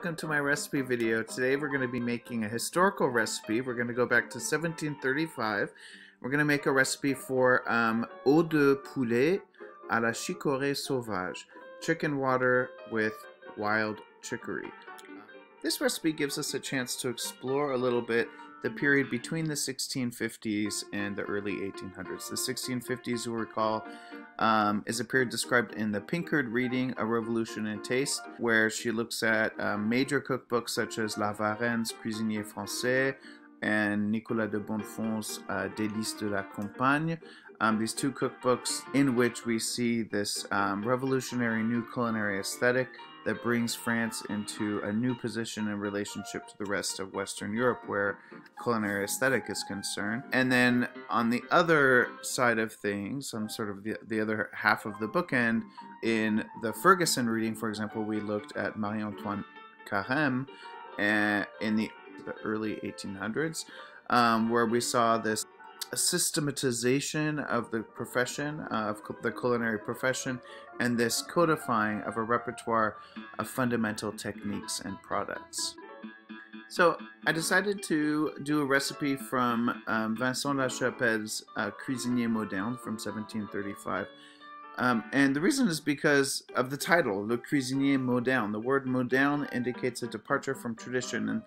welcome to my recipe video. Today we're going to be making a historical recipe. We're going to go back to 1735. We're going to make a recipe for eau de poulet à la chicore sauvage, chicken water with wild chicory. This recipe gives us a chance to explore a little bit the period between the 1650s and the early 1800s. The 1650s, you'll recall, is a period described in the Pinkard reading, A Revolution in Taste, where she looks at major cookbooks such as La Varenne's Cuisinier Français and Nicolas de Bonnefont's Délices de la Campagne. These two cookbooks in which we see this revolutionary new culinary aesthetic that brings France into a new position in relationship to the rest of Western Europe where culinary aesthetic is concerned. And then on the other side of things, on sort of the other half of the bookend, in the Ferguson reading, for example, we looked at Marie-Antoine Carême in the early 1800s, where we saw this systematization of the profession, of the culinary profession, and this codifying of a repertoire of fundamental techniques and products. So I decided to do a recipe from Vincent La Chapelle's Cuisinier moderne from 1735. And the reason is because of the title, Le Cuisinier moderne. The word moderne indicates a departure from tradition, and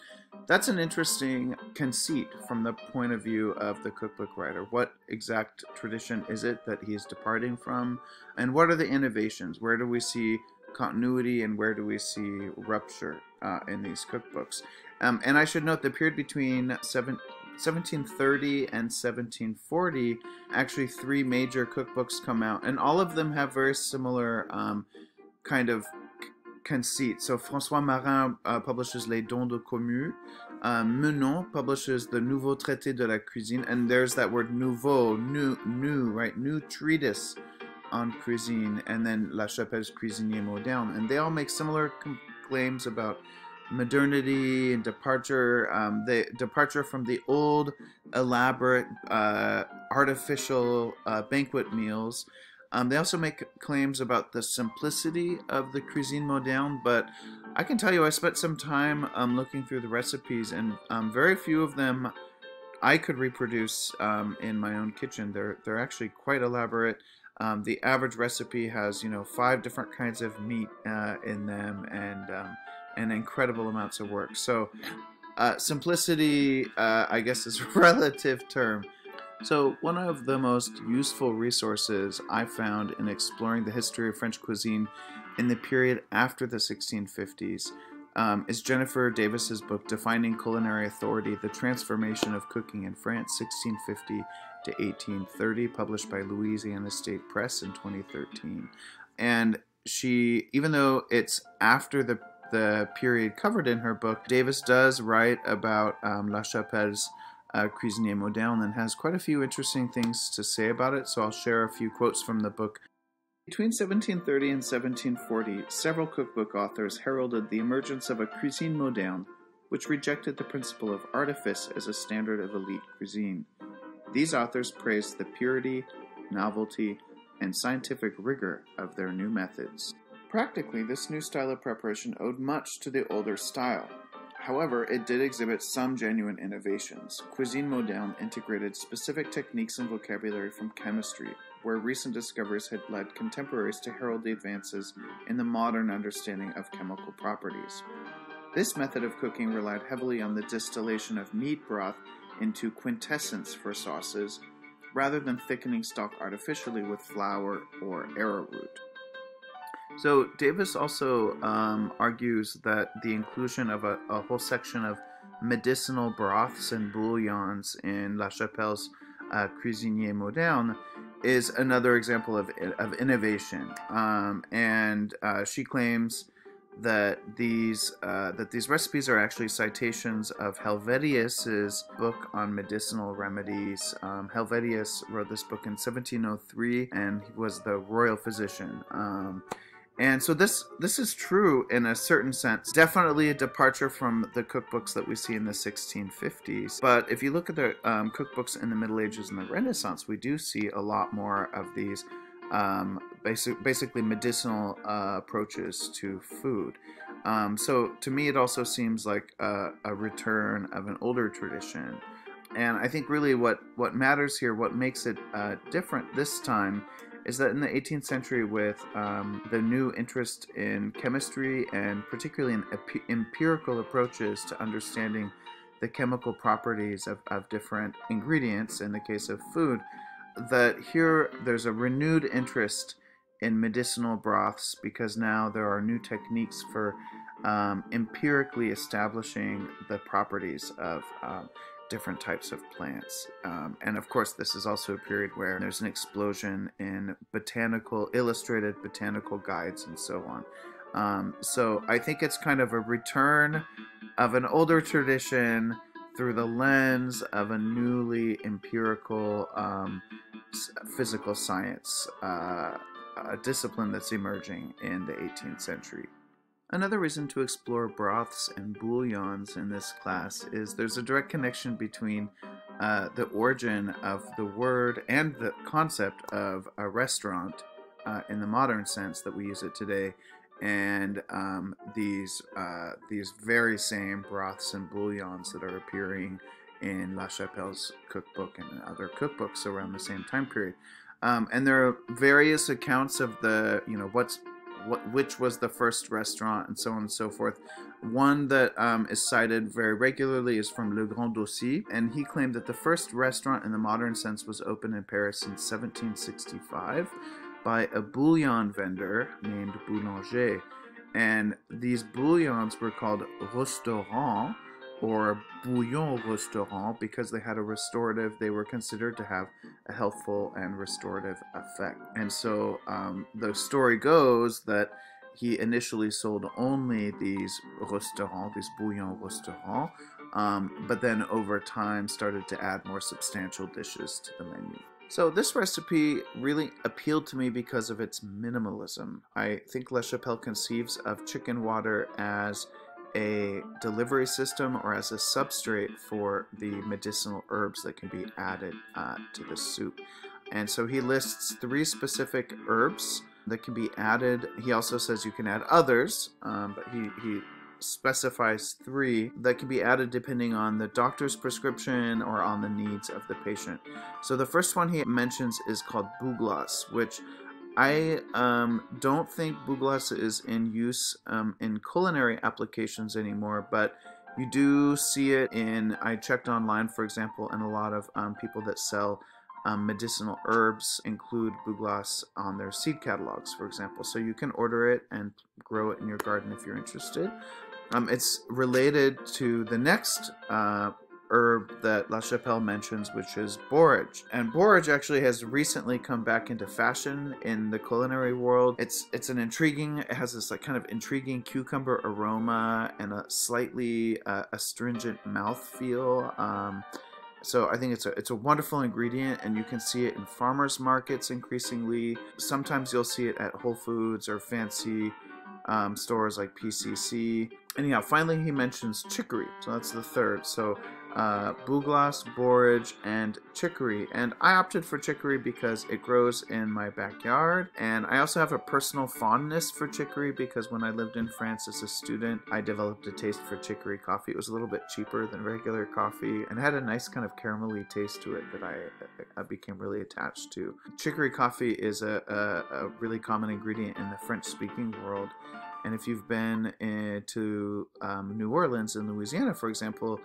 that's an interesting conceit from the point of view of the cookbook writer. What exact tradition is it that he is departing from? And what are the innovations? Where do we see continuity and where do we see rupture in these cookbooks? And I should note the period between 1730 and 1740, actually three major cookbooks come out, and all of them have very similar kind of conceit. So François Marin publishes Les Dons de Commu, Menon publishes the Nouveau Traité de la Cuisine, and there's that word nouveau, new, right? New treatise on cuisine, and then La Chapelle's Cuisinier moderne, and they all make similar claims about modernity and departure, the departure from the old, elaborate, artificial banquet meals. They also make claims about the simplicity of the cuisine moderne, but I can tell you I spent some time looking through the recipes, and very few of them I could reproduce in my own kitchen. They're actually quite elaborate. The average recipe has, 5 different kinds of meat in them, and incredible amounts of work. So simplicity, I guess, is a relative term. So one of the most useful resources I found in exploring the history of French cuisine in the period after the 1650s is Jennifer Davis's book, Defining Culinary Authority, The Transformation of Cooking in France, 1650 to 1830, published by Louisiana State Press in 2013. And she, even though it's after the period covered in her book, Davis does write about La Chapelle's Cuisinier moderne and has quite a few interesting things to say about it, so I'll share a few quotes from the book. Between 1730 and 1740, several cookbook authors heralded the emergence of a cuisine moderne, which rejected the principle of artifice as a standard of elite cuisine. These authors praised the purity, novelty, and scientific rigor of their new methods. Practically, this new style of preparation owed much to the older style. However, it did exhibit some genuine innovations. Cuisine moderne integrated specific techniques and vocabulary from chemistry, where recent discoveries had led contemporaries to herald the advances in the modern understanding of chemical properties. This method of cooking relied heavily on the distillation of meat broth into quintessence for sauces, rather than thickening stock artificially with flour or arrowroot. So Davis also argues that the inclusion of a whole section of medicinal broths and bouillons in La Chapelle's Cuisinier moderne is another example of innovation. And she claims that these recipes are actually citations of Helvetius's book on medicinal remedies. Helvetius wrote this book in 1703, and he was the royal physician. And so this is true in a certain sense. Definitely a departure from the cookbooks that we see in the 1650s. But if you look at the cookbooks in the Middle Ages and the Renaissance, we do see a lot more of these basically medicinal approaches to food. So to me, it also seems like a return of an older tradition. And I think really what matters here, what makes it different this time, is that in the 18th century, with the new interest in chemistry and particularly in empirical approaches to understanding the chemical properties of different ingredients, in the case of food, that here there's a renewed interest in medicinal broths because now there are new techniques for empirically establishing the properties of different types of plants. And of course, this is also a period where there's an explosion in illustrated botanical guides and so on. So I think it's kind of a return of an older tradition through the lens of a newly empirical physical science, a discipline that's emerging in the 18th century. Another reason to explore broths and bouillons in this class is there's a direct connection between the origin of the word and the concept of a restaurant in the modern sense that we use it today, and these very same broths and bouillons that are appearing in La Chapelle's cookbook and other cookbooks around the same time period. And there are various accounts of the, which was the first restaurant and so on and so forth. One that is cited very regularly is from Le Grand Dossier, and he claimed that the first restaurant in the modern sense was opened in Paris in 1765 by a bouillon vendor named Boulanger. And these bouillons were called restaurants or bouillon restaurant because they had a restorative, they were considered to have a healthful and restorative effect. And so the story goes that he initially sold only these restaurants, these bouillon restaurants, but then over time started to add more substantial dishes to the menu. So this recipe really appealed to me because of its minimalism. I think La Chapelle conceives of chicken water as a delivery system or as a substrate for the medicinal herbs that can be added to the soup. And so he lists 3 specific herbs that can be added. He also says you can add others, but he specifies 3 that can be added depending on the doctor's prescription or on the needs of the patient. So the first one he mentions is called bouglas, which I don't think bouglas is in use in culinary applications anymore, but you do see it in, I checked online, for example, and a lot of people that sell medicinal herbs include bouglas on their seed catalogs, for example. So you can order it and grow it in your garden if you're interested. It's related to the next herb that La Chapelle mentions, which is borage. And borage actually has recently come back into fashion in the culinary world. It has this kind of intriguing cucumber aroma and a slightly astringent mouthfeel. So I think it's a wonderful ingredient, and you can see it in farmers markets increasingly. Sometimes you'll see it at Whole Foods or fancy stores like PCC. Anyhow, finally he mentions chicory, so that's the third. So bouglas, borage, and chicory. And I opted for chicory because it grows in my backyard, and I also have a personal fondness for chicory because when I lived in France as a student, I developed a taste for chicory coffee. It was a little bit cheaper than regular coffee and had a nice kind of caramelly taste to it that I became really attached to. Chicory coffee is a really common ingredient in the French-speaking world. And if you've been to New Orleans in Louisiana, for example,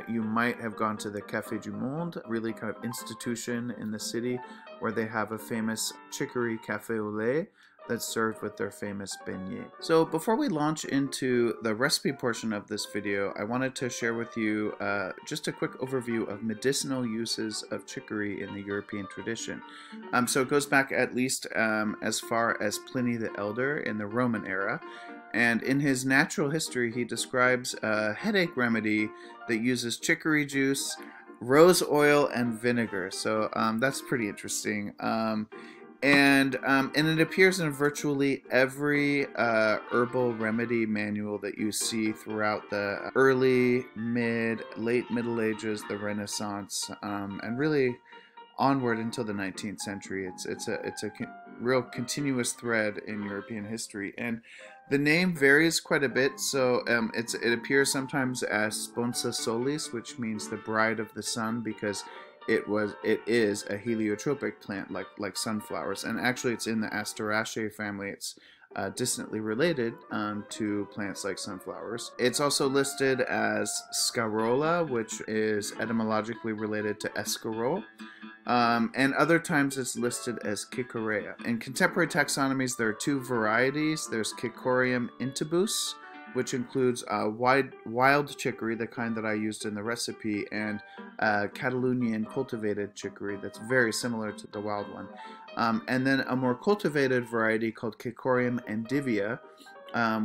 you might have gone to the Café du Monde, really kind of institution in the city, where they have a famous chicory café au lait that's served with their famous beignet. So before we launch into the recipe portion of this video, I wanted to share with you just a quick overview of medicinal uses of chicory in the European tradition. So it goes back at least as far as Pliny the Elder in the Roman era. And in his Natural History, he describes a headache remedy that uses chicory juice, rose oil, and vinegar. So that's pretty interesting. And it appears in virtually every herbal remedy manual that you see throughout the early, late Middle Ages, the Renaissance, and really onward until the 19th century. It's a real continuous thread in European history. And the name varies quite a bit. So it appears sometimes as sponsa solis, which means the bride of the sun, because it is a heliotropic plant like sunflowers. And actually, it's in the Asteraceae family. It's distantly related to plants like sunflowers. It's also listed as scarola, which is etymologically related to escarole. And other times it's listed as chicorea. In contemporary taxonomies, there are two varieties. There's Chichorium intybus, which includes wild chicory, the kind that I used in the recipe, and Catalonian cultivated chicory that's very similar to the wild one. And then a more cultivated variety called Chicorium endivia,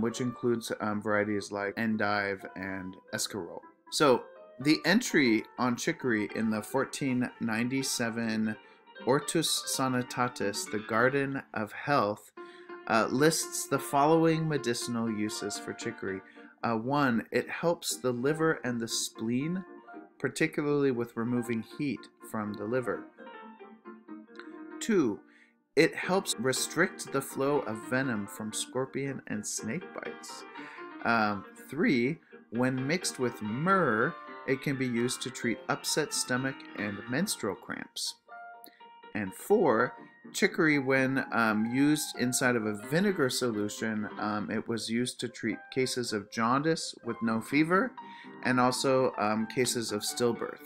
which includes varieties like endive and escarole. So the entry on chicory in the 1497 Hortus Sanitatis, the Garden of Health, lists the following medicinal uses for chicory. 1, it helps the liver and the spleen, particularly with removing heat from the liver. 2, it helps restrict the flow of venom from scorpion and snake bites. 3, when mixed with myrrh, it can be used to treat upset stomach and menstrual cramps. And 4, chicory, when used inside of a vinegar solution, it was used to treat cases of jaundice with no fever, and also cases of stillbirth.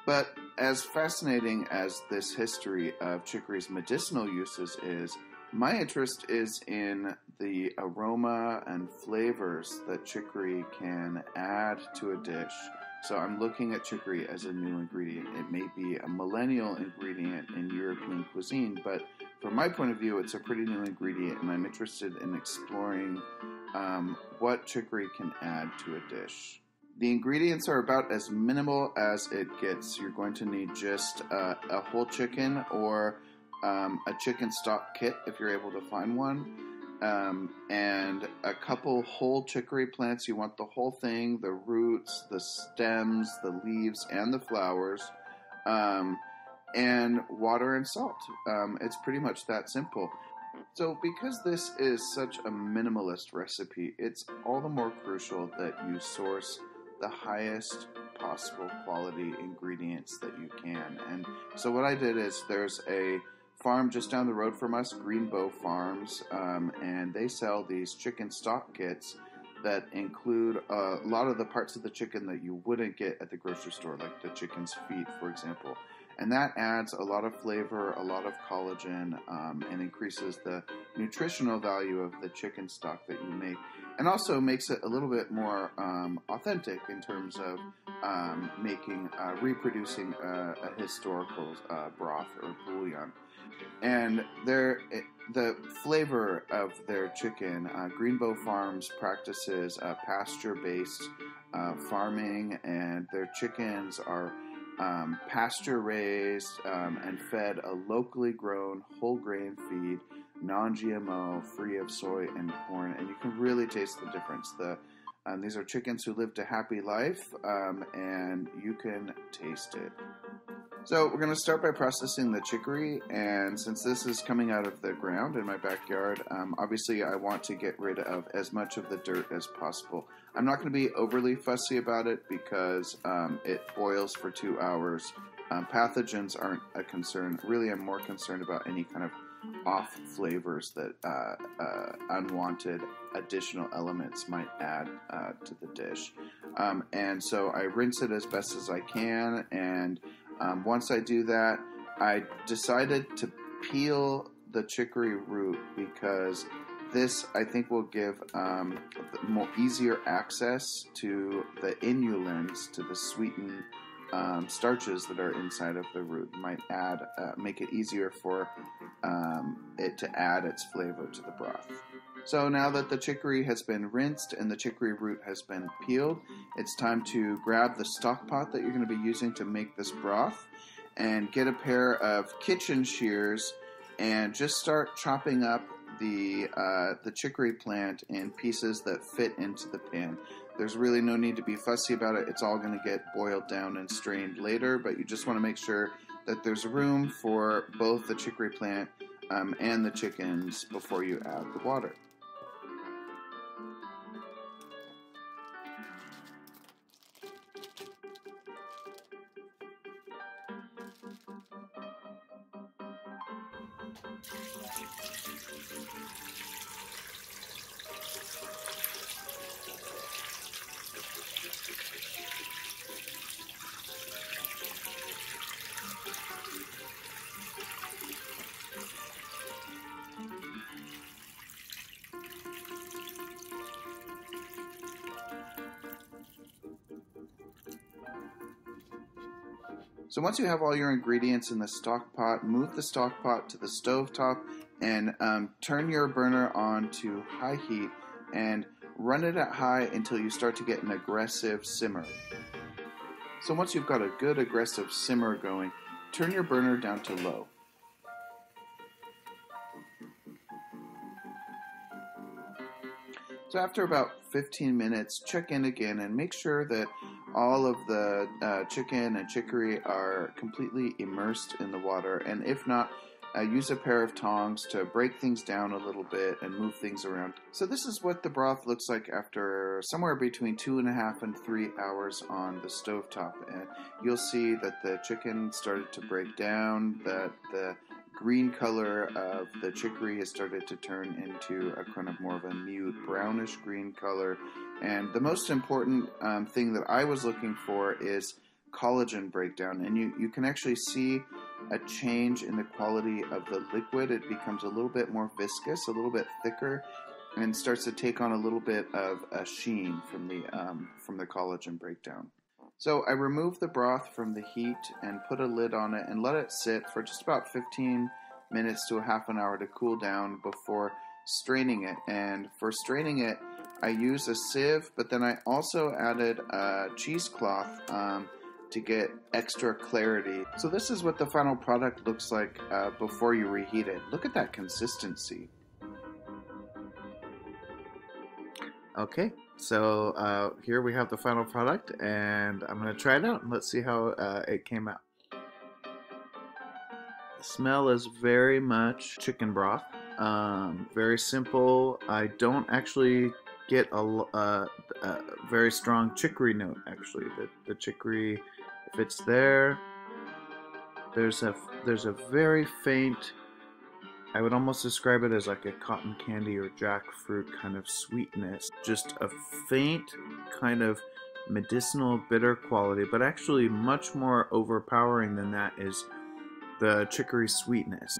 But as fascinating as this history of chicory's medicinal uses is, my interest is in the aroma and flavors that chicory can add to a dish. So I'm looking at chicory as a new ingredient. It may be a millennial ingredient in European cuisine, but from my point of view, it's a pretty new ingredient, and I'm interested in exploring what chicory can add to a dish. The ingredients are about as minimal as it gets. You're going to need just a whole chicken or a chicken stock kit if you're able to find one, and a couple whole chicory plants. You want the whole thing, the roots, the stems, the leaves, and the flowers, and water and salt. It's pretty much that simple. So because this is such a minimalist recipe, it's all the more crucial that you source the highest possible quality ingredients that you can. And so what I did is, there's a farm just down the road from us, Greenbow Farms, and they sell these chicken stock kits that include a lot of the parts of the chicken that you wouldn't get at the grocery store, like the chicken's feet, for example. And that adds a lot of flavor, a lot of collagen, and increases the nutritional value of the chicken stock that you make, and also makes it a little bit more authentic in terms of reproducing a historical broth or bouillon. And the flavor of their chicken, Greenbow Farms practices pasture-based farming, and their chickens are pasture-raised and fed a locally grown whole grain feed, non-GMO, free of soy and corn, and you can really taste the difference. These are chickens who lived a happy life, and you can taste it. So we're going to start by processing the chicory, and since this is coming out of the ground in my backyard, obviously I want to get rid of as much of the dirt as possible. I'm not going to be overly fussy about it because it boils for 2 hours. Pathogens aren't a concern. Really, I'm more concerned about any kind of off flavors that unwanted additional elements might add to the dish. And so I rinse it as best as I can, and once I do that, I decided to peel the chicory root because this, I think, will give more easier access to the inulins, to the sweetened starches that are inside of the root. It might make it easier for it to add its flavor to the broth. So now that the chicory has been rinsed and the chicory root has been peeled, it's time to grab the stock pot that you're going to be using to make this broth and get a pair of kitchen shears and just start chopping up the chicory plant in pieces that fit into the pan. There's really no need to be fussy about it. It's all going to get boiled down and strained later, but you just want to make sure that there's room for both the chicory plant and the chickens before you add the water. So once you have all your ingredients in the stock pot, move the stock pot to the stove top and turn your burner on to high heat and run it at high until you start to get an aggressive simmer. So once you've got a good aggressive simmer going, turn your burner down to low. So after about 15 minutes, check in again and make sure that all of the chicken and chicory are completely immersed in the water, and if not, use a pair of tongs to break things down a little bit and move things around. So this is what the broth looks like after somewhere between 2.5 and 3 hours on the stovetop. And you'll see that the chicken started to break down, that the green color of the chicory has started to turn into a kind of more of a nude brownish green color. And the most important thing that I was looking for is collagen breakdown. And you can actually see a change in the quality of the liquid. It becomes a little bit more viscous, a little bit thicker, and starts to take on a little bit of a sheen from the collagen breakdown. So I removed the broth from the heat and put a lid on it and let it sit for just about 15 minutes to a half an hour to cool down before straining it. And for straining it, I used a sieve, but then I also added a cheesecloth to get extra clarity. So this is what the final product looks like before you reheat it. Look at that consistency. Okay, so here we have the final product, and I'm going to try it out and let's see how it came out. The smell is very much chicken broth, very simple. I don't actually get a very strong chicory note, actually. The chicory, if it's there, there's a very faint, I would almost describe it as like a cotton candy or jackfruit kind of sweetness. Just a faint kind of medicinal bitter quality, but actually much more overpowering than that is the chicory sweetness.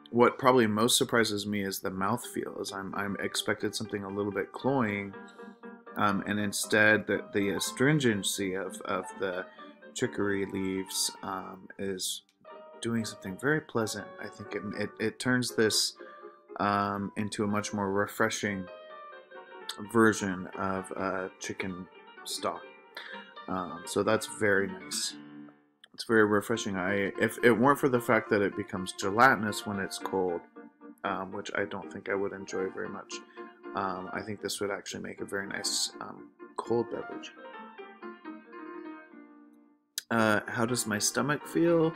What probably most surprises me is the mouthfeel, as I'm expected something a little bit cloying, and instead the astringency of the chicory leaves is doing something very pleasant. I think it turns this into a much more refreshing version of chicken stock. So that's very nice. It's very refreshing. If it weren't for the fact that it becomes gelatinous when it's cold, which I don't think I would enjoy very much, I think this would actually make a very nice cold beverage. How does my stomach feel?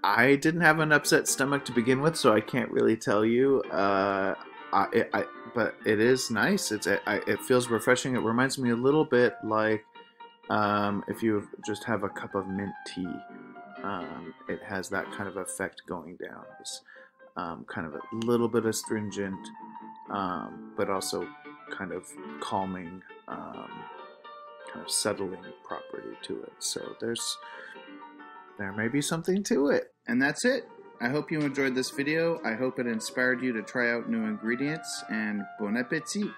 I didn't have an upset stomach to begin with, so I can't really tell you. But it is nice. It feels refreshing. It reminds me a little bit like if you just have a cup of mint tea. It has that kind of effect going down. It's kind of a little bit astringent, but also kind of calming, kind of settling property to it. So there may be something to it. And that's it. I hope you enjoyed this video. I hope it inspired you to try out new ingredients, and bon appétit!